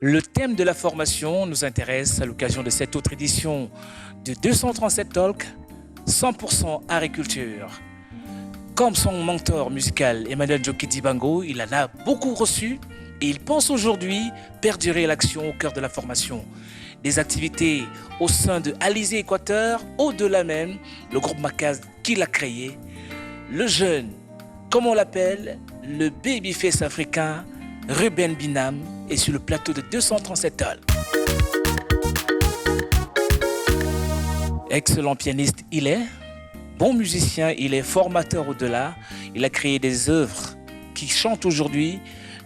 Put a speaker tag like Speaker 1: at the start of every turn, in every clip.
Speaker 1: Le thème de la formation nous intéresse à l'occasion de cette autre édition de 237 Talk, 100% agriculture. Comme son mentor musical Emmanuel Djoki Dibango, il en a beaucoup reçu et il pense aujourd'hui perdurer l'action au cœur de la formation. Des activités au sein de Alizé Équateur, au-delà même, le groupe Macaz qu'il a créé. Le jeune, comme on l'appelle, le babyface africain, Ruben Binam, est sur le plateau de 237 Talk. Excellent pianiste, il est. Bon musicien, il est formateur au-delà. Il a créé des œuvres qui chantent aujourd'hui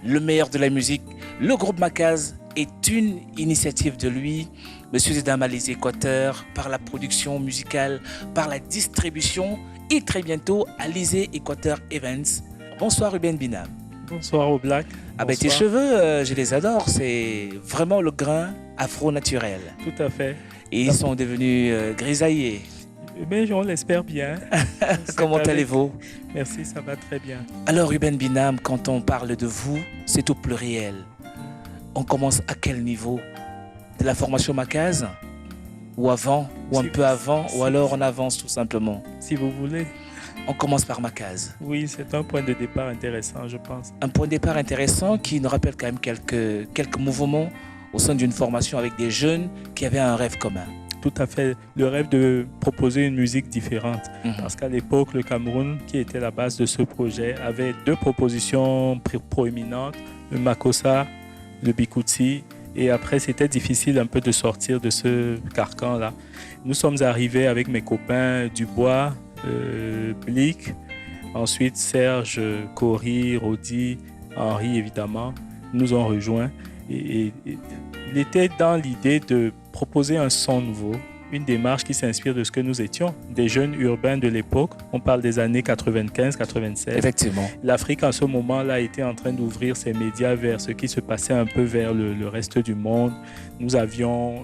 Speaker 1: le meilleur de la musique. Le groupe Macaz est une initiative de lui, Monsieur Zedam Alizé Équateur, par la production musicale, par la distribution et très bientôt Alizé Équateur Events. Bonsoir Ruben Binam.
Speaker 2: Bonsoir au Black.
Speaker 1: Ah ben tes cheveux, je les adore, c'est vraiment le grain afro-naturel.
Speaker 2: Tout à fait.
Speaker 1: Et ils sont devenus grisaillés.
Speaker 2: Mais on l'espère bien.
Speaker 1: Comment allez-vous?
Speaker 2: Merci, ça va très bien.
Speaker 1: Alors Ruben Binam, quand on parle de vous, c'est au pluriel. On commence à quel niveau? De la formation Macaz? Ou avant? Ou un peu avant? Ou alors on avance tout simplement?
Speaker 2: Si vous voulez.
Speaker 1: On commence par Macaz.
Speaker 2: Oui, c'est un point de départ intéressant, je pense.
Speaker 1: Un point de départ intéressant qui nous rappelle quand même quelques mouvements au sein d'une formation avec des jeunes qui avaient un rêve commun.
Speaker 2: Tout à fait. Le rêve de proposer une musique différente. Parce qu'à l'époque, le Cameroun, qui était la base de ce projet, avait deux propositions proéminentes, le Makossa, le Bikutsi. Et après, c'était difficile un peu de sortir de ce carcan-là. Nous sommes arrivés avec mes copains Dubois, Blick, ensuite Serge, Cory, Rodi, Henri évidemment, nous ont rejoints. Et il était dans l'idée de proposer un son nouveau, une démarche qui s'inspire de ce que nous étions, des jeunes urbains de l'époque. On parle des années 95-96.
Speaker 1: Effectivement.
Speaker 2: L'Afrique en ce moment-là était en train d'ouvrir ses médias vers ce qui se passait un peu vers le reste du monde. Nous avions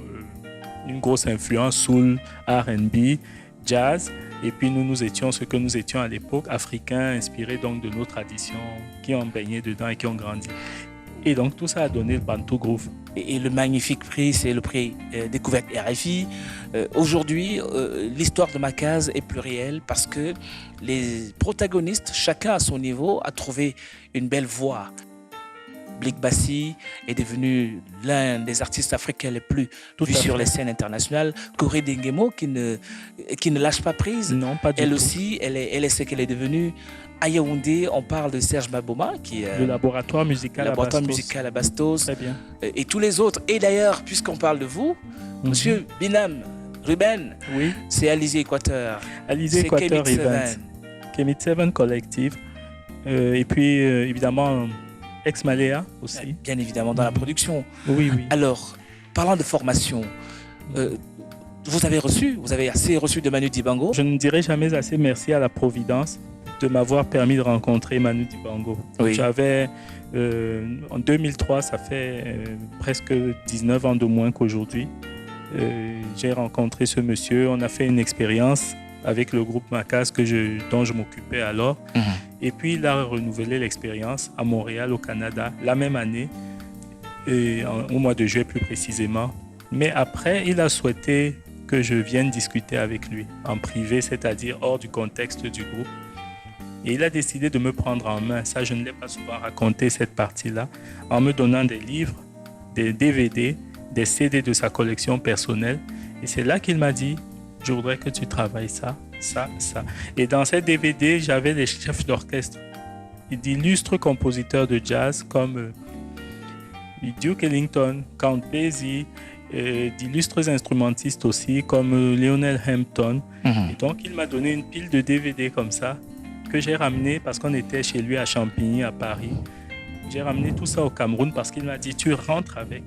Speaker 2: une grosse influence soul, R&B, jazz. Et puis nous étions ce que nous étions à l'époque, africains, inspirés donc de nos traditions, qui ont baigné dedans et qui ont grandi. Et donc tout ça a donné le Bantu Groove.
Speaker 1: Et le magnifique prix, c'est le prix Découverte RFI. Aujourd'hui, l'histoire de Macaz est plurielle parce que les protagonistes, chacun à son niveau, a trouvé une belle voie. Blick Bassi est devenu l'un des artistes africains les plus vus sur les scènes internationales. Corée Dengemo qui ne lâche pas prise.
Speaker 2: Non, pas du tout.
Speaker 1: Elle aussi, elle est ce qu'elle est devenue. À Yaoundé, on parle de Serge Maboma qui est
Speaker 2: le laboratoire musical
Speaker 1: à Bastos.
Speaker 2: Très bien.
Speaker 1: Et tous les autres. Et d'ailleurs, puisqu'on parle de vous, Monsieur Binam, Ruben,
Speaker 2: oui,
Speaker 1: c'est Alizé Équateur.
Speaker 2: Alizé Équateur Events. Kemit 7 Collective. Et puis, évidemment, Ex-Maléa aussi.
Speaker 1: Bien évidemment, dans la production.
Speaker 2: Oui, oui.
Speaker 1: Alors, parlant de formation, vous avez assez reçu de Manu Dibango?
Speaker 2: Je ne dirai jamais assez merci à la Providence de m'avoir permis de rencontrer Manu Dibango.
Speaker 1: Oui.
Speaker 2: J'avais, en 2003, ça fait presque 19 ans de moins qu'aujourd'hui. J'ai rencontré ce monsieur, on a fait une expérience avec le groupe Macaz dont je m'occupais alors. Et puis il a renouvelé l'expérience à Montréal, au Canada, la même année, au mois de juillet plus précisément. Mais après, il a souhaité que je vienne discuter avec lui en privé, c'est-à-dire hors du contexte du groupe. Et il a décidé de me prendre en main. Ça, je ne l'ai pas souvent raconté, cette partie-là, en me donnant des livres, des DVD, des CD de sa collection personnelle. Et c'est là qu'il m'a dit, je voudrais que tu travailles ça, ça, ça. Et dans ces DVD, j'avais les chefs d'orchestre, d'illustres compositeurs de jazz comme Duke Ellington, Count Basie, d'illustres instrumentistes aussi comme Lionel Hampton. Et donc, il m'a donné une pile de DVD comme ça, que j'ai ramené parce qu'on était chez lui à Champigny, à Paris. J'ai ramené tout ça au Cameroun parce qu'il m'a dit, tu rentres avec.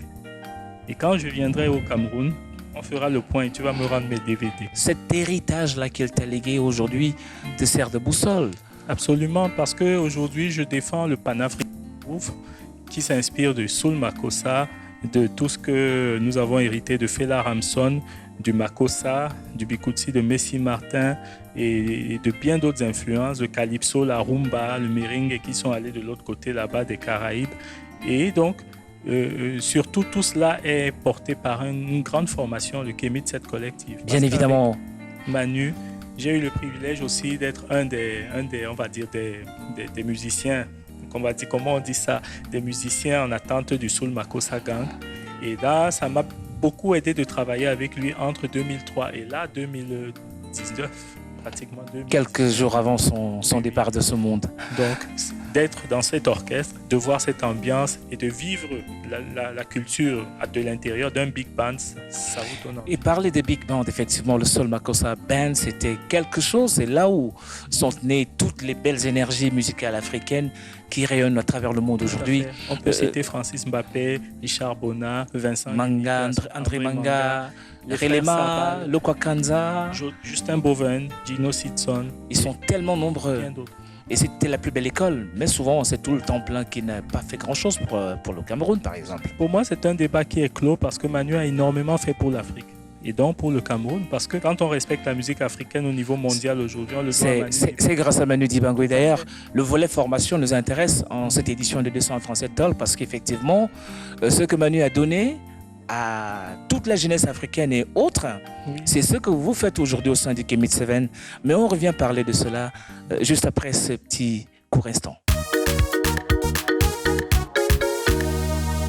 Speaker 2: Et quand je viendrai au Cameroun, on fera le point et tu vas me rendre mes DVD.
Speaker 1: Cet héritage-là qu'il t'a légué aujourd'hui te sert de boussole.
Speaker 2: Absolument, parce qu'aujourd'hui, je défends le panafricanisme qui s'inspire de Soul Makossa, de tout ce que nous avons hérité de Fela Ramson, du Makossa, du Bikutsi de Messi Martin et de bien d'autres influences, le calypso, la rumba, le merengue qui sont allés de l'autre côté là-bas des Caraïbes. Et donc, surtout, tout cela est porté par une grande formation, le Kémit 7 Collective.
Speaker 1: Bien évidemment.
Speaker 2: Manu, j'ai eu le privilège aussi d'être un des on va dire, des musiciens, comment on dit ça, des musiciens en attente du Soul Makossa Gang. Et là, ça m'a beaucoup aidé de travailler avec lui entre 2003 et là, 2019. Pratiquement 2019.
Speaker 1: Quelques jours avant son départ de ce monde.
Speaker 2: Donc, d'être dans cet orchestre, de voir cette ambiance et de vivre la culture de l'intérieur d'un big band, ça vous donne envie.
Speaker 1: Et parler des big bands, effectivement, le Soul Makossa Band, c'était quelque chose. C'est là où sont nées toutes les belles énergies musicales africaines qui rayonnent à travers le monde aujourd'hui.
Speaker 2: On peut citer Francis Mbappé, Richard Bona, Vincent
Speaker 1: Manga, André Manga, Relema, Lokwa Kanza,
Speaker 2: Justin Boven, Gino Sitson.
Speaker 1: Ils sont tellement nombreux. Et c'était la plus belle école. Mais souvent, c'est tout le temps plein qui n'a pas fait grand-chose pour le Cameroun, par exemple.
Speaker 2: Pour moi, c'est un débat qui est clos parce que Manu a énormément fait pour l'Afrique. Et donc pour le Cameroun, parce que quand on respecte la musique africaine au niveau mondial aujourd'hui, on le doit à Manu.
Speaker 1: C'est grâce à Manu Dibango. Et d'ailleurs, le volet formation nous intéresse en cette édition de 237 Talks parce qu'effectivement, ce que Manu a donné à toute la jeunesse africaine et autres, oui, c'est ce que vous faites aujourd'hui au sein du Kémit 7. Mais on revient parler de cela juste après ce petit court instant.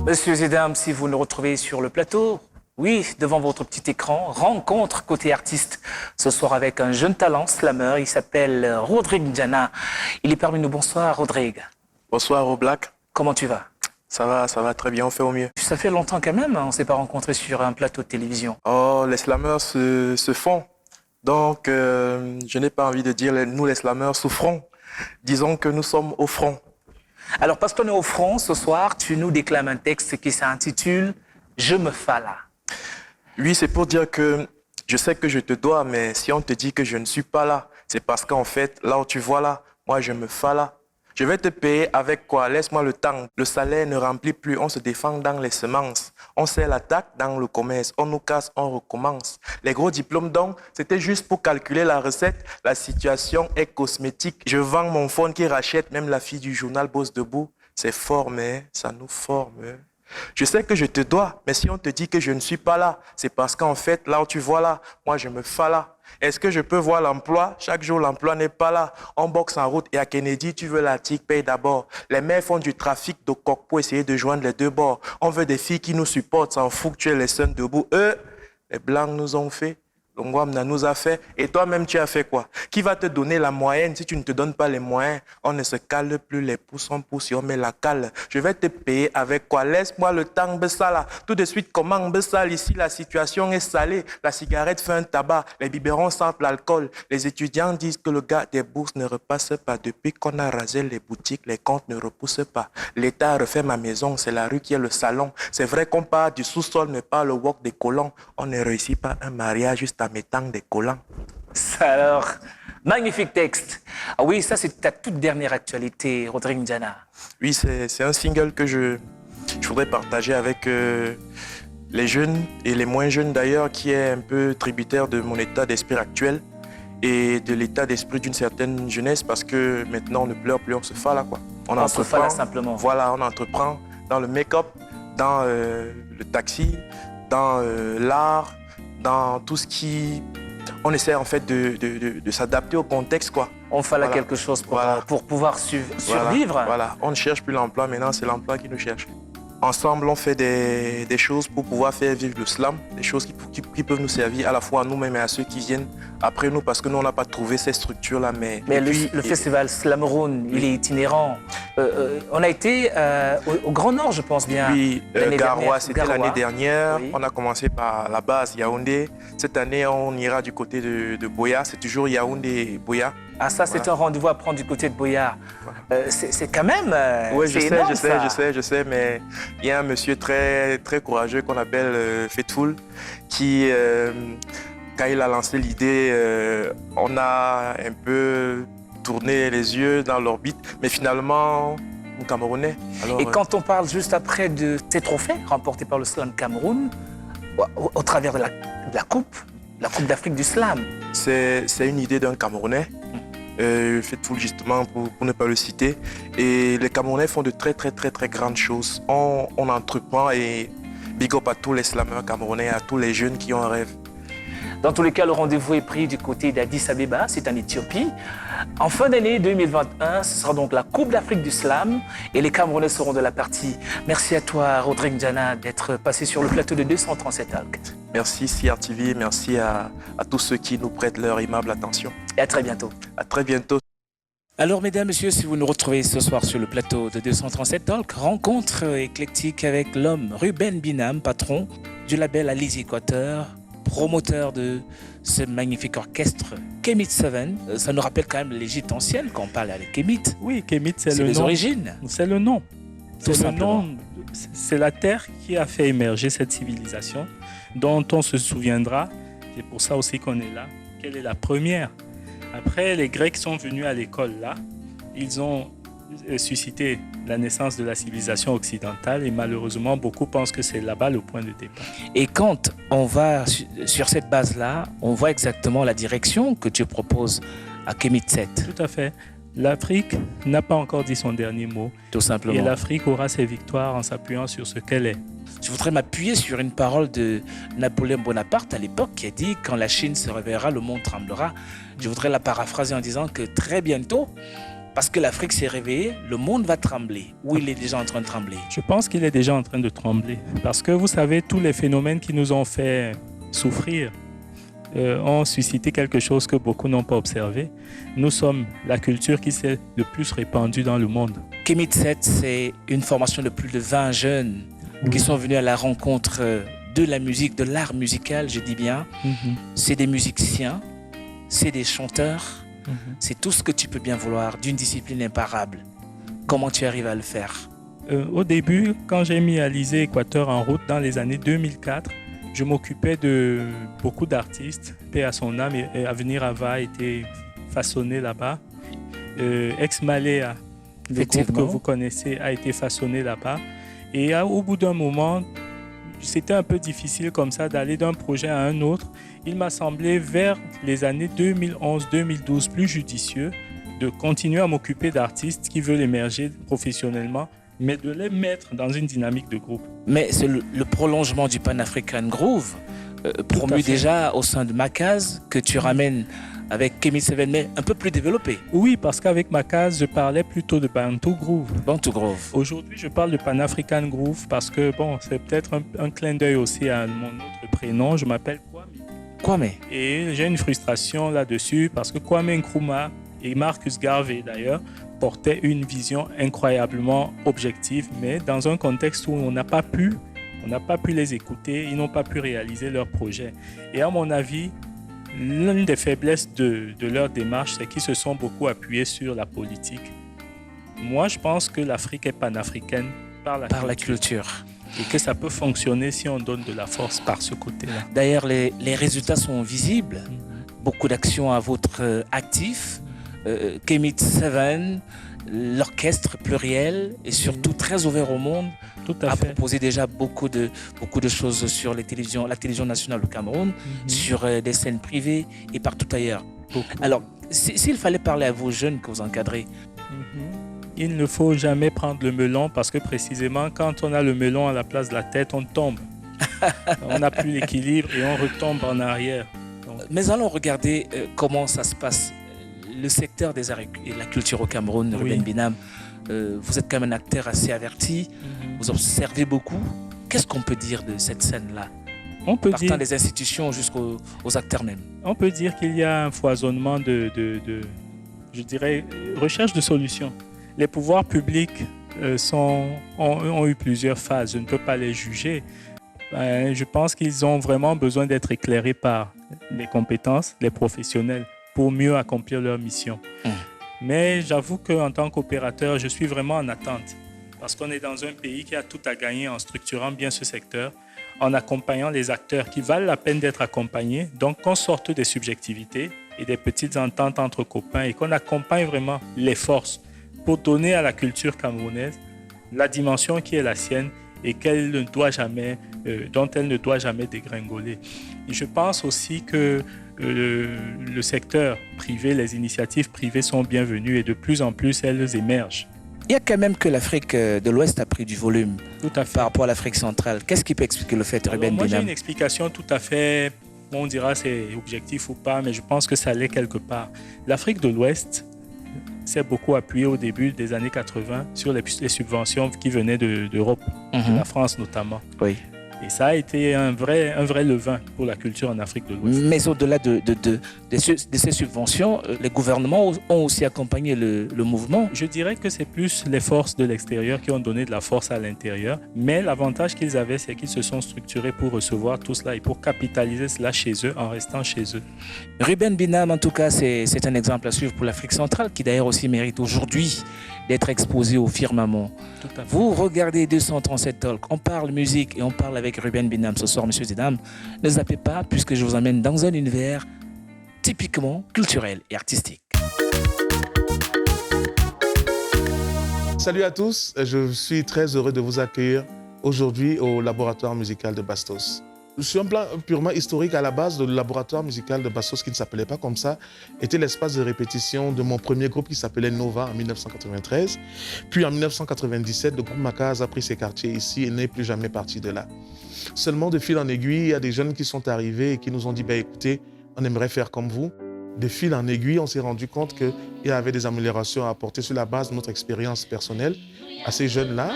Speaker 1: Messieurs et dames, si vous nous retrouvez sur le plateau, oui, devant votre petit écran, rencontre côté artiste ce soir avec un jeune talent, slammer. Il s'appelle Rodrigue Ndiana. Il est parmi nous. Bonsoir, Rodrigue.
Speaker 3: Bonsoir, Oblak.
Speaker 1: Comment tu vas?
Speaker 3: Ça va très bien, on fait au mieux.
Speaker 1: Ça fait longtemps quand même, on ne s'est pas rencontrés sur un plateau de télévision.
Speaker 3: Oh, les slammers se font. Donc, je n'ai pas envie de dire nous les slammers souffrons. Disons que nous sommes au front.
Speaker 1: Alors, parce qu'on est au front, ce soir, tu nous déclames un texte qui s'intitule « Je me fala ».
Speaker 3: Oui, c'est pour dire que je sais que je te dois, mais si on te dit que je ne suis pas là, c'est parce qu'en fait, là où tu vois là, moi je me fala. Je vais te payer avec quoi? Laisse-moi le temps. Le salaire ne remplit plus, on se défend dans les semences. On sait l'attaque dans le commerce. On nous casse, on recommence. Les gros diplômes donc, c'était juste pour calculer la recette. La situation est cosmétique. Je vends mon phone qui rachète, même la fille du journal bosse debout. C'est fort, mais ça nous forme. Je sais que je te dois, mais si on te dit que je ne suis pas là, c'est parce qu'en fait, là où tu vois là, moi je me fala. Est-ce que je peux voir l'emploi? Chaque jour, l'emploi n'est pas là. On boxe en route et à Kennedy, tu veux l'article, paye d'abord. Les mères font du trafic de coq pour essayer de joindre les deux bords. On veut des filles qui nous supportent, s'en fout que tu es les seuls debout. Eux, les blancs nous ont fait. Longwamna nous a fait. Et toi-même, tu as fait quoi? Qui va te donner la moyenne si tu ne te donnes pas les moyens? On ne se cale plus les pouces en pouce et on met la cale. Je vais te payer avec quoi? Laisse-moi le temps, Bessala. Tout de suite, comment Bessala? Ici, la situation est salée. La cigarette fait un tabac. Les biberons sentent l'alcool. Les étudiants disent que le gars des bourses ne repasse pas. Depuis qu'on a rasé les boutiques, les comptes ne repoussent pas. L'État a refait ma maison. C'est la rue qui est le salon. C'est vrai qu'on part du sous-sol, mais pas le wok des colons. On ne réussit pas un mariage juste à mettant des collants.
Speaker 1: Ça alors, magnifique texte. Ah oui, ça c'est ta toute dernière actualité, Rodrigue Ndiana.
Speaker 3: Oui, c'est un single que je voudrais partager avec les jeunes et les moins jeunes d'ailleurs, qui est un peu tributaire de mon état d'esprit actuel et de l'état d'esprit d'une certaine jeunesse, parce que maintenant on ne pleure plus, on se fala quoi.
Speaker 1: On se fala simplement.
Speaker 3: Voilà, on entreprend dans le make-up, dans le taxi, dans l'art, dans tout ce qui... On essaie en fait de s'adapter au contexte, quoi.
Speaker 1: On fait là quelque chose pour pouvoir survivre.
Speaker 3: Voilà, on ne cherche plus l'emploi, maintenant c'est l'emploi qui nous cherche. Ensemble, on fait des choses pour pouvoir faire vivre le slam, des choses qui peuvent nous servir à la fois à nous-mêmes et à ceux qui viennent après nous, parce que nous, on n'a pas trouvé ces structures-là. Mais
Speaker 1: le festival Slameroun, il est itinérant. On a été au Grand Nord, je pense bien.
Speaker 3: Oui, Garoua, c'était l'année dernière. Oui. On a commencé par la base Yaoundé. Cette année, on ira du côté de Boya. C'est toujours Yaoundé et Boya.
Speaker 1: Ah, ça, c'est
Speaker 3: Voilà.
Speaker 1: un rendez-vous à prendre du côté de Boyard. C'est quand même.
Speaker 3: Oui,
Speaker 1: c'est énorme,
Speaker 3: je sais, mais il y a un monsieur très, très courageux qu'on appelle Fetoul qui, quand il a lancé l'idée, on a un peu tourné les yeux dans l'orbite, mais finalement, nous Camerounais. Alors,
Speaker 1: Et quand on parle juste après de ces trophées remportés par le Slam Cameroun, au travers de la Coupe d'Afrique du Slam.
Speaker 3: c'est une idée d'un Camerounais, Fetoul justement, pour ne pas le citer. Et les Camerounais font de très, très, très, très grandes choses. On entreprend et big up à tous les slameurs camerounais, à tous les jeunes qui ont un rêve.
Speaker 1: Dans tous les cas, le rendez-vous est pris du côté d'Addis Abeba, c'est en Éthiopie. En fin d'année 2021, ce sera donc la Coupe d'Afrique du Slam et les Camerounais seront de la partie. Merci à toi, Rodrigue Diana, d'être passé sur le plateau de 237 Talk.
Speaker 3: Merci CRTV, merci à tous ceux qui nous prêtent leur aimable attention.
Speaker 1: Et à très bientôt.
Speaker 3: À très bientôt.
Speaker 1: Alors, mesdames, messieurs, si vous nous retrouvez ce soir sur le plateau de 237 Talk, rencontre éclectique avec l'homme Ruben Binam, patron du label Alice Équateur, promoteur de ce magnifique orchestre Kemit 7. Ça nous rappelle quand même l'Égypte ancienne quand on parle avec Kemit.
Speaker 2: Oui, Kemit, c'est
Speaker 1: C'est
Speaker 2: le
Speaker 1: les
Speaker 2: nom.
Speaker 1: origines.
Speaker 2: C'est le nom.
Speaker 1: Tout
Speaker 2: C'est le
Speaker 1: simplement.
Speaker 2: nom. C'est la terre qui a fait émerger cette civilisation dont on se souviendra. C'est pour ça aussi qu'on est là. Quelle est la première? Après, les Grecs sont venus à l'école là. Ils ont suscité la naissance de la civilisation occidentale et malheureusement, beaucoup pensent que c'est là-bas le point de départ.
Speaker 1: Et quand on va sur cette base-là, on voit exactement la direction que tu proposes à Kemit 7,
Speaker 2: Tout à fait. L'Afrique n'a pas encore dit son dernier mot
Speaker 1: tout
Speaker 2: et
Speaker 1: simplement.
Speaker 2: l'Afrique aura ses victoires en s'appuyant sur ce qu'elle est.
Speaker 1: Je voudrais m'appuyer sur une parole de Napoléon Bonaparte à l'époque qui a dit « Quand la Chine se réveillera, le monde tremblera ». Je voudrais la paraphraser en disant que très bientôt, parce que l'Afrique s'est réveillée, le monde va trembler. Ou il est déjà en train de trembler.
Speaker 2: Je pense qu'il est déjà en train de trembler parce que vous savez, tous les phénomènes qui nous ont fait souffrir ont suscité quelque chose que beaucoup n'ont pas observé. Nous sommes la culture qui s'est le plus répandue dans le monde.
Speaker 1: Kemit 7, c'est une formation de plus de 20 jeunes qui sont venus à la rencontre de la musique, de l'art musical, je dis bien. C'est des musiciens, c'est des chanteurs, c'est tout ce que tu peux bien vouloir d'une discipline imparable. Comment tu arrives à le faire?
Speaker 2: Au début, quand j'ai mis Alice Équateur en route dans les années 2004, je m'occupais de beaucoup d'artistes. Paix à son âme, et Avenir Ava a été façonné là-bas. Ex-Malea, le groupe que
Speaker 1: Effectivement.
Speaker 2: vous connaissez, a été façonné là-bas. Et au bout d'un moment, c'était un peu difficile comme ça d'aller d'un projet à un autre. Il m'a semblé vers les années 2011-2012 plus judicieux de continuer à m'occuper d'artistes qui veulent émerger professionnellement, mais de les mettre dans une dynamique de groupe.
Speaker 1: Mais c'est le prolongement du Pan-African Groove, promu
Speaker 2: fait.
Speaker 1: déjà au sein de Macaz, que tu ramènes avec Kemit 7, mais un peu plus développé.
Speaker 2: Oui, parce qu'avec ma case, je parlais plutôt de Bantu Groove.
Speaker 1: Bantu Groove.
Speaker 2: Aujourd'hui, je parle de Pan-African Groove parce que, bon, c'est peut-être un clin d'œil aussi à mon autre prénom. Je m'appelle Kwame.
Speaker 1: Kwame.
Speaker 2: Et j'ai une frustration là-dessus parce que Kwame Nkrumah et Marcus Garvey, d'ailleurs, portaient une vision incroyablement objective, mais dans un contexte où on n'a pas pu les écouter, ils n'ont pas pu réaliser leur projet. Et à mon avis, l'une des faiblesses de leur démarche, c'est qu'ils se sont beaucoup appuyés sur la politique. Moi, je pense que l'Afrique est panafricaine par la
Speaker 1: culture.
Speaker 2: Et que ça peut fonctionner si on donne de la force par ce côté-là.
Speaker 1: D'ailleurs, les résultats sont visibles. Beaucoup d'actions à votre actif. Kemit 7, l'orchestre pluriel et surtout très ouvert au monde,
Speaker 2: Tout à
Speaker 1: a
Speaker 2: fait.
Speaker 1: proposé déjà beaucoup de choses sur la télévision nationale au Cameroun, sur des scènes privées et partout ailleurs.
Speaker 2: Beaucoup.
Speaker 1: Alors, s'il fallait parler à vos jeunes que vous encadrez,
Speaker 2: Il ne faut jamais prendre le melon parce que précisément quand on a le melon à la place de la tête, on tombe. On n'a plus l'équilibre et on retombe en arrière. Donc,
Speaker 1: mais allons regarder comment ça se passe. Le secteur des arts et la culture au Cameroun,
Speaker 2: Oui.
Speaker 1: Ruben Binam, vous êtes quand même un acteur assez averti, vous observez beaucoup. Qu'est-ce qu'on peut dire de cette scène-là,
Speaker 2: on peut
Speaker 1: partant
Speaker 2: dire,
Speaker 1: des institutions jusqu'aux acteurs même?
Speaker 2: on peut dire qu'il y a un foisonnement je dirais, recherche de solutions. Les pouvoirs publics ont eu plusieurs phases. Je ne peux pas les juger. Je pense qu'ils ont vraiment besoin d'être éclairés par les compétences, les professionnels pour mieux accomplir leur mission. Mais j'avoue qu'en tant qu'opérateur, je suis vraiment en attente parce qu'on est dans un pays qui a tout à gagner en structurant bien ce secteur, en accompagnant les acteurs qui valent la peine d'être accompagnés, donc qu'on sorte des subjectivités et des petites ententes entre copains et qu'on accompagne vraiment les forces pour donner à la culture camerounaise la dimension qui est la sienne et dont elle ne doit jamais dégringoler. Et je pense aussi que le secteur privé, les initiatives privées sont bienvenues et de plus en plus elles émergent.
Speaker 1: Il y a quand même que l'Afrique de l'Ouest a pris du volume
Speaker 2: Tout à fait.
Speaker 1: par rapport à l'Afrique centrale. Qu'est-ce qui peut expliquer le fait,
Speaker 2: Alors,
Speaker 1: Ruben
Speaker 2: moi, j'ai
Speaker 1: Binam?
Speaker 2: une explication tout à fait, on dira c'est objectif ou pas, mais je pense que ça l'est quelque part. L'Afrique de l'Ouest s'est beaucoup appuyée au début des années 80 sur les subventions qui venaient d'Europe, de la France notamment.
Speaker 1: Oui.
Speaker 2: Et ça a été un vrai levain pour la culture en Afrique de l'Ouest.
Speaker 1: Mais au-delà de ces subventions, les gouvernements ont aussi accompagné le mouvement.
Speaker 2: Je dirais que c'est plus les forces de l'extérieur qui ont donné de la force à l'intérieur. Mais l'avantage qu'ils avaient, c'est qu'ils se sont structurés pour recevoir tout cela et pour capitaliser cela chez eux en restant chez eux.
Speaker 1: Ruben Binam, en tout cas, c'est un exemple à suivre pour l'Afrique centrale, qui d'ailleurs aussi mérite aujourd'hui d'être exposé au firmament.
Speaker 2: Tout à fait.
Speaker 1: Vous regardez 237 Talk, on parle musique et on parle avec Ruben Binam ce soir, messieurs et dames. Ne zappez pas, puisque je vous emmène dans un univers typiquement culturel et artistique.
Speaker 4: Salut à tous, je suis très heureux de vous accueillir aujourd'hui au laboratoire musical de Bastos. Sur un plan purement historique, à la base, le laboratoire musical de Bastos, qui ne s'appelait pas comme ça, était l'espace de répétition de mon premier groupe qui s'appelait Nova en 1993. Puis en 1997, le groupe Macaz a pris ses quartiers ici et n'est plus jamais parti de là. Seulement de fil en aiguille, il y a des jeunes qui sont arrivés et qui nous ont dit écoutez, on aimerait faire comme vous. De fil en aiguille, on s'est rendu compte qu'il y avait des améliorations à apporter sur la base de notre expérience personnelle à ces jeunes-là.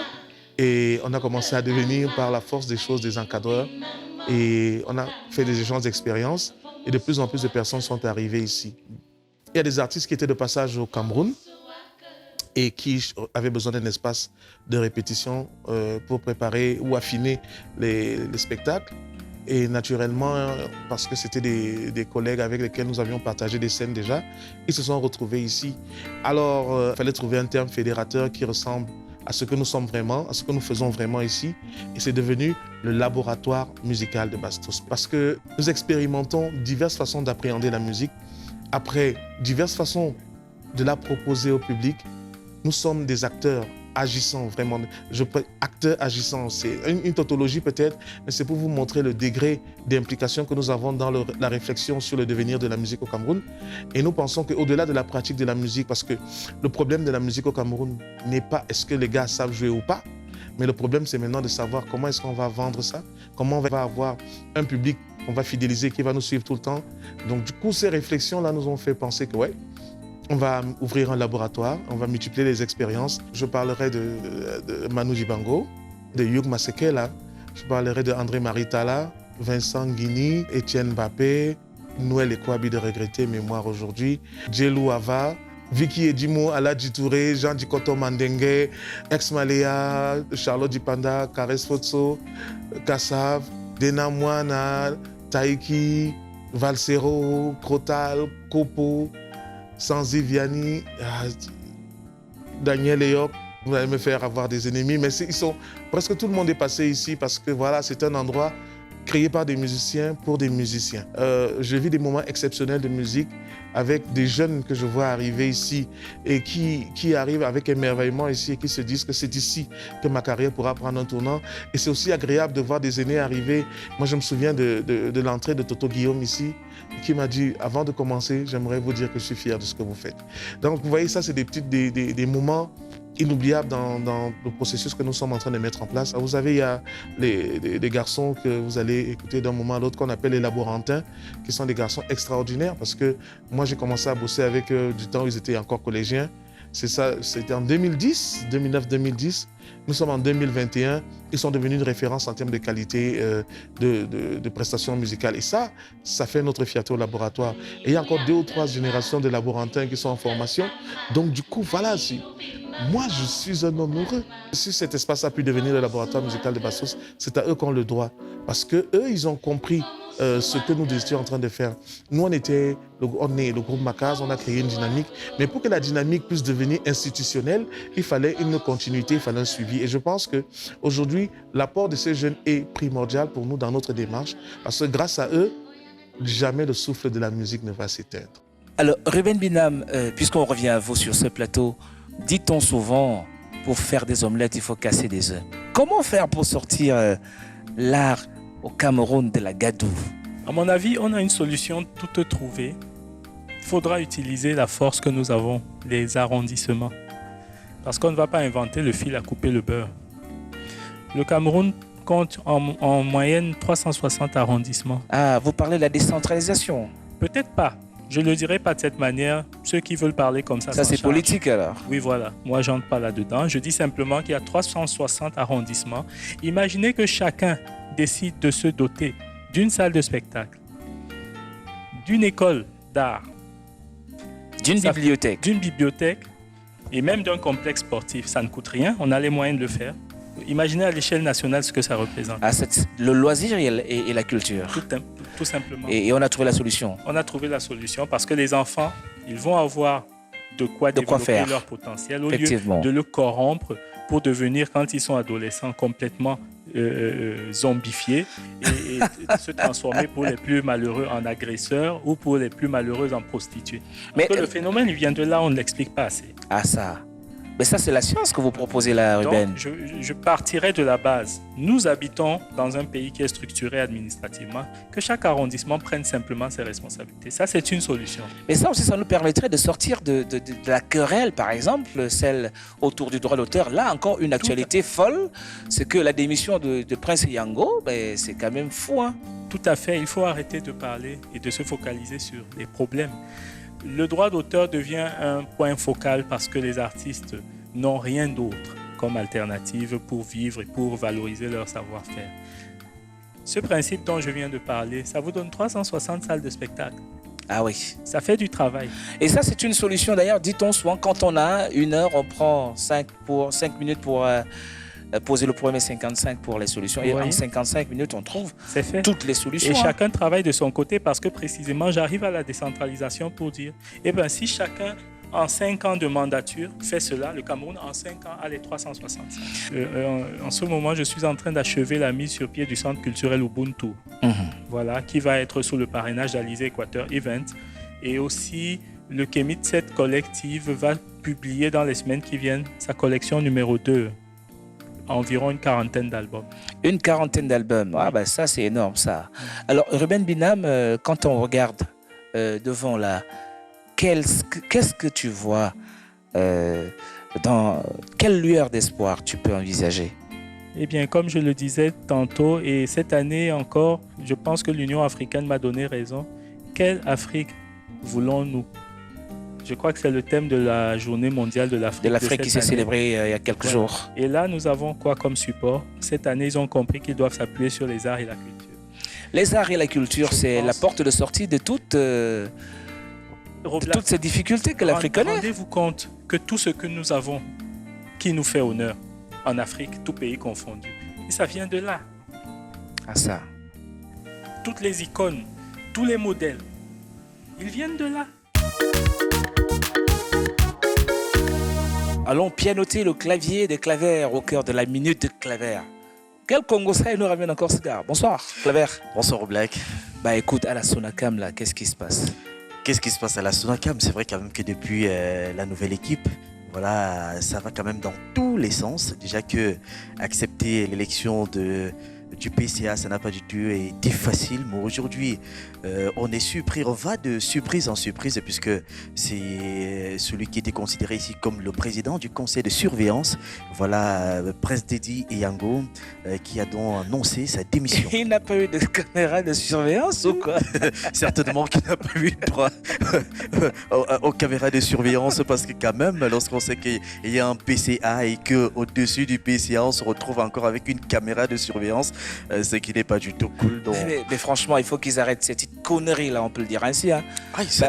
Speaker 4: Et on a commencé à devenir, par la force des choses, des encadreurs. Et on a fait des échanges d'expériences. Et de plus en plus de personnes sont arrivées ici. Il y a des artistes qui étaient de passage au Cameroun et qui avaient besoin d'un espace de répétition pour préparer ou affiner les spectacles. Et naturellement, parce que c'était des collègues avec lesquels nous avions partagé des scènes déjà, ils se sont retrouvés ici. Alors, il fallait trouver un terme fédérateur qui ressemble à ce que nous sommes vraiment, à ce que nous faisons vraiment ici. Et c'est devenu le laboratoire musical de Bastos. Parce que nous expérimentons diverses façons d'appréhender la musique. Après diverses façons de la proposer au public, nous sommes des acteurs agissants, vraiment. Acteurs agissants, c'est une tautologie peut-être, mais c'est pour vous montrer le degré d'implication que nous avons dans la réflexion sur le devenir de la musique au Cameroun. Et nous pensons qu'au-delà de la pratique de la musique, parce que le problème de la musique au Cameroun n'est pas est-ce que les gars savent jouer ou pas, mais le problème c'est maintenant de savoir comment est-ce qu'on va vendre ça, comment on va avoir un public qu'on va fidéliser, qui va nous suivre tout le temps. Donc du coup, ces réflexions-là nous ont fait penser que ouais, on va ouvrir un laboratoire, on va multiplier les expériences. Je parlerai de Manu Dibango, de Hugh Masekela, je parlerai de André Maritala, Vincent Guigny, Étienne Mbappé, Noël Ekwabi de regretter mémoire aujourd'hui, Djelou Ava, Vicky Edimo, Aladji Touré, Jean Dikoto Mandengue, Ex Malea, Charlotte Dipanda, Kares Fotso, Kassav, Dena Moana, Taiki, Valsero, Krotal, Kopo, Sanzi Vianney, Daniel Eyop, vous allez me faire avoir des ennemis, mais presque tout le monde est passé ici parce que voilà, c'est un endroit créé par des musiciens pour des musiciens. Je vis des moments exceptionnels de musique avec des jeunes que je vois arriver ici et qui arrivent avec émerveillement ici et qui se disent que c'est ici que ma carrière pourra prendre un tournant. Et c'est aussi agréable de voir des aînés arriver. Moi, je me souviens de l'entrée de Toto Guillaume ici, qui m'a dit, avant de commencer, j'aimerais vous dire que je suis fier de ce que vous faites. Donc, vous voyez, ça, c'est des moments inoubliable dans le processus que nous sommes en train de mettre en place. Vous savez, il y a des garçons que vous allez écouter d'un moment à l'autre qu'on appelle les laborantins, qui sont des garçons extraordinaires parce que moi, j'ai commencé à bosser avec eux du temps où ils étaient encore collégiens. C'est ça, c'était en 2010, 2009-2010. Nous sommes en 2021. Ils sont devenus une référence en termes de qualité de prestations musicales. Et ça fait notre fierté au laboratoire. Et il y a encore 2 ou 3 générations de laborantins qui sont en formation. Donc du coup, voilà, moi, je suis un homme heureux. Si cet espace a pu devenir le laboratoire musical de Bastos, c'est à eux qu'on le doit. Parce qu'eux, ils ont compris ce que nous étions en train de faire. Nous, on est le groupe Macaz, on a créé une dynamique, mais pour que la dynamique puisse devenir institutionnelle, il fallait une continuité, il fallait un suivi. Et je pense qu'aujourd'hui, l'apport de ces jeunes est primordial pour nous dans notre démarche, parce que grâce à eux, jamais le souffle de la musique ne va s'éteindre.
Speaker 1: Alors, Ruben Binam, puisqu'on revient à vous sur ce plateau, dit-on souvent, pour faire des omelettes, il faut casser des œufs. Comment faire pour sortir l'art au Cameroun de la gadoue?
Speaker 2: À mon avis, on a une solution toute trouvée. Il faudra utiliser la force que nous avons, les arrondissements. Parce qu'on ne va pas inventer le fil à couper le beurre. Le Cameroun compte en moyenne 360 arrondissements.
Speaker 1: Ah, vous parlez de la décentralisation?
Speaker 2: Peut-être pas. Je ne le dirai pas de cette manière. Ceux qui veulent parler comme ça
Speaker 1: c'est
Speaker 2: chargent.
Speaker 1: Politique alors?
Speaker 2: Oui, voilà. Moi, je n'entre pas là-dedans. Je dis simplement qu'il y a 360 arrondissements. Imaginez que chacun décide de se doter d'une salle de spectacle, d'une école d'art,
Speaker 1: d'une
Speaker 2: bibliothèque et même d'un complexe sportif. Ça ne coûte rien. On a les moyens de le faire. Imaginez à l'échelle nationale ce que ça représente.
Speaker 1: Ah, le loisir et la culture.
Speaker 2: Tout simplement.
Speaker 1: Et on a trouvé la solution.
Speaker 2: On a trouvé la solution parce que les enfants, ils vont avoir de quoi développer
Speaker 1: faire.
Speaker 2: leur potentiel au lieu de le corrompre pour devenir, quand ils sont adolescents, complètement zombifiés et se transformer pour les plus malheureux en agresseurs ou pour les plus malheureux en prostituées. Parce que le phénomène, il vient de là, on ne l'explique pas assez.
Speaker 1: Ah ça. Mais ça, c'est la science que vous proposez là, Ruben.
Speaker 2: Donc, je partirai de la base. Nous habitons dans un pays qui est structuré administrativement, que chaque arrondissement prenne simplement ses responsabilités. Ça, c'est une solution.
Speaker 1: Mais ça aussi, ça nous permettrait de sortir de la querelle, par exemple, celle autour du droit d'auteur. Là, encore une actualité folle, c'est que la démission de Prince Yango, ben, c'est quand même fou. Hein?
Speaker 2: Tout à fait. Il faut arrêter de parler et de se focaliser sur les problèmes. Le droit d'auteur devient un point focal parce que les artistes n'ont rien d'autre comme alternative pour vivre et pour valoriser leur savoir-faire. Ce principe dont je viens de parler, ça vous donne 360 salles de spectacle.
Speaker 1: Ah oui.
Speaker 2: Ça fait du travail.
Speaker 1: Et ça, c'est une solution. D'ailleurs, dit-on souvent, quand on a 1 heure, on prend 5 minutes pour poser le problème et 55 pour les solutions. Et en 55 minutes, on trouve toutes les solutions.
Speaker 2: Et chacun travaille de son côté parce que précisément, j'arrive à la décentralisation pour dire, eh bien, si chacun, en 5 ans de mandature, fait cela, le Cameroun, en 5 ans, a les 365. En ce moment, je suis en train d'achever la mise sur pied du centre culturel Ubuntu. Voilà, qui va être sous le parrainage d'Alizé Équateur Event. Et aussi, le Kémit 7 Collective va publier dans les semaines qui viennent sa collection numéro 2. Environ une quarantaine d'albums. Une quarantaine d'albums,
Speaker 1: ah ben ça c'est énorme ça. Alors Ruben Binam, quand on regarde devant là, qu'est-ce que tu vois dans quelle lueur d'espoir tu peux envisager?
Speaker 2: Eh bien, comme je le disais tantôt, et cette année encore, je pense que l'Union africaine m'a donné raison. Quelle Afrique voulons-nous? Je crois que c'est le thème de la journée mondiale de l'Afrique.
Speaker 1: De l'Afrique qui s'est célébrée il y a quelques jours.
Speaker 2: Et là, nous avons quoi comme support? Cette année, ils ont compris qu'ils doivent s'appuyer sur les arts et la culture.
Speaker 1: Les arts et la culture, c'est la porte de sortie de toutes ces difficultés que l'Afrique connaît.
Speaker 2: Rendez-vous compte que tout ce que nous avons, qui nous fait honneur en Afrique, tout pays confondu, et ça vient de là.
Speaker 1: Ah ça.
Speaker 2: Toutes les icônes, tous les modèles, ils viennent de là.
Speaker 1: Allons pianoter le clavier des Clavers au cœur de la minute de Claver. Quel Congo ça nous ramène encore ce gars? Bonsoir, Claver.
Speaker 5: Bonsoir, Black.
Speaker 1: Bah écoute, à la Sonacam, là, qu'est-ce qui se passe?
Speaker 5: Qu'est-ce qui se passe à la Sonacam? C'est vrai quand même que depuis la nouvelle équipe, voilà, ça va quand même dans tous les sens. Déjà que accepter l'élection du PCA, ça n'a pas du tout été facile. Mais aujourd'hui, on est surpris, on va de surprise en surprise puisque c'est celui qui était considéré ici comme le président du conseil de surveillance. Voilà, Prince Dedi Yango, qui a donc annoncé sa démission.
Speaker 1: Il n'a pas eu de caméra de surveillance ou quoi?
Speaker 5: Certainement qu'il n'a pas eu droit aux caméras de surveillance parce que quand même, lorsqu'on sait qu'il y a un PCA et qu'au-dessus du PCA, on se retrouve encore avec une caméra de surveillance, ce qui n'est pas du tout cool. Donc...
Speaker 1: Mais franchement, il faut qu'ils arrêtent ces petites conneries là, on peut le dire ainsi. Hein.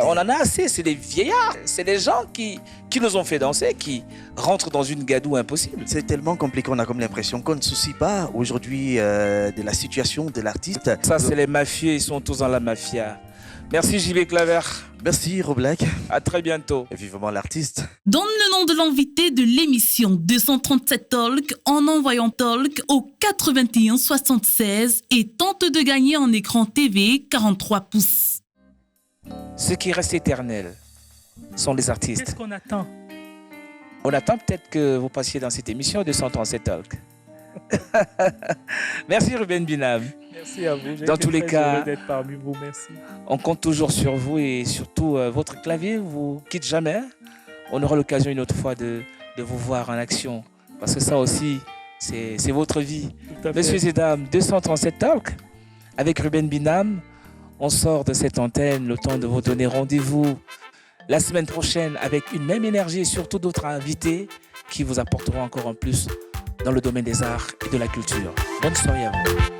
Speaker 1: On en a assez, c'est des vieillards, c'est des gens qui nous ont fait danser, qui rentrent dans une gadoue impossible.
Speaker 5: C'est tellement compliqué, on a comme l'impression qu'on ne soucie pas aujourd'hui de la situation de l'artiste.
Speaker 1: Ça, c'est les mafieux, ils sont tous dans la mafia. Merci JB Claver.
Speaker 5: Merci Roblack.
Speaker 1: À très bientôt.
Speaker 5: Et vivement l'artiste.
Speaker 6: Donne le nom de l'invité de l'émission 237 Talk en envoyant Talk au 81 76 et tente de gagner un écran TV 43 pouces.
Speaker 1: Ce qui reste éternel sont les artistes.
Speaker 2: Qu'est-ce qu'on attend?
Speaker 1: On attend peut-être que vous passiez dans cette émission 237 Talk. Merci Ruben Binam.
Speaker 2: Merci à vous.
Speaker 1: Dans tous les cas,
Speaker 2: d'être parmi vous. Merci.
Speaker 1: On compte toujours sur vous et surtout votre clavier vous quitte jamais. On aura l'occasion une autre fois de vous voir en action parce que ça aussi c'est votre vie. Messieurs et dames, 237 Talk avec Ruben Binam. On sort de cette antenne le temps de vous donner rendez-vous la semaine prochaine avec une même énergie et surtout d'autres invités qui vous apporteront encore en plus dans le domaine des arts et de la culture. Bonne soirée à vous.